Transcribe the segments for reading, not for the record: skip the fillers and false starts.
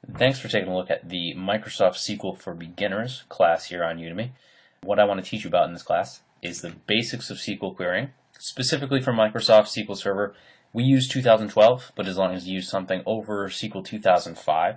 Thanks for taking a look at the Microsoft SQL for Beginners class here on Udemy. What I want to teach you about in this class is the basics of SQL querying, specifically for Microsoft SQL Server. We use 2012, but as long as you use something over SQL 2005,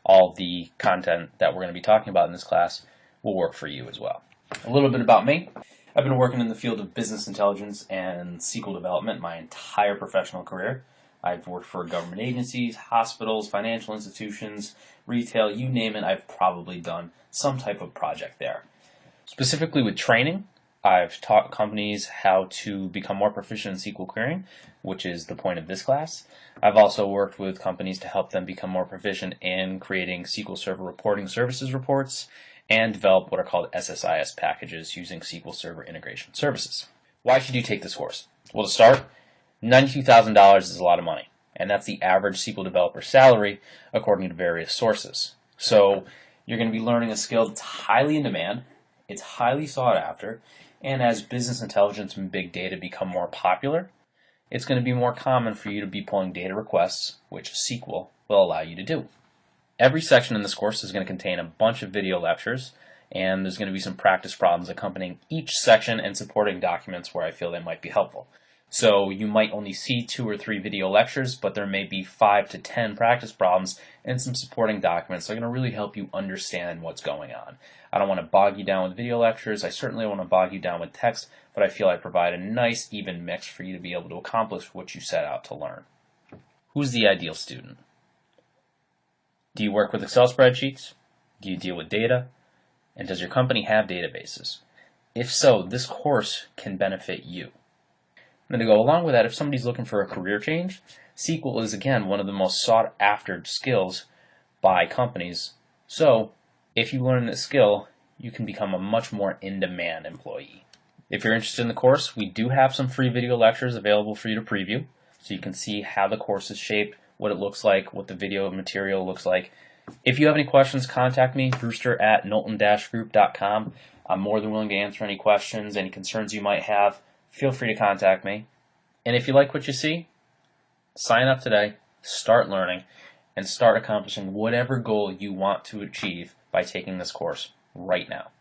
all the content that we're going to be talking about in this class will work for you as well. A little bit about me. I've been working in the field of business intelligence and SQL development my entire professional career. I've worked for government agencies, hospitals, financial institutions, retail, you name it, I've probably done some type of project there. Specifically with training, I've taught companies how to become more proficient in SQL querying, which is the point of this class. I've also worked with companies to help them become more proficient in creating SQL Server reporting services reports and develop what are called SSIS packages using SQL Server integration services. Why should you take this course? Well, to start, $92,000 is a lot of money, and that's the average SQL developer salary according to various sources. So you're going to be learning a skill that's highly in demand, it's highly sought after, and as business intelligence and big data become more popular, it's going to be more common for you to be pulling data requests, which SQL will allow you to do. Every section in this course is going to contain a bunch of video lectures, and there's going to be some practice problems accompanying each section and supporting documents where I feel they might be helpful. So you might only see 2 or 3 video lectures, but there may be 5 to 10 practice problems and some supporting documents that are going to really help you understand what's going on. I don't want to bog you down with video lectures. I certainly don't want to bog you down with text, but I feel I provide a nice, even mix for you to be able to accomplish what you set out to learn. Who's the ideal student? Do you work with Excel spreadsheets? Do you deal with data? And does your company have databases? If so, this course can benefit you. And to go along with that, if somebody's looking for a career change, SQL is, again, one of the most sought after skills by companies. So if you learn this skill, you can become a much more in-demand employee. If you're interested in the course, we do have some free video lectures available for you to preview, so you can see how the course is shaped, what it looks like, what the video material looks like. If you have any questions, contact me, brewster@knowlton-group.com. I'm more than willing to answer any questions, any concerns you might have. Feel free to contact me. And if you like what you see, sign up today, start learning, and start accomplishing whatever goal you want to achieve by taking this course right now.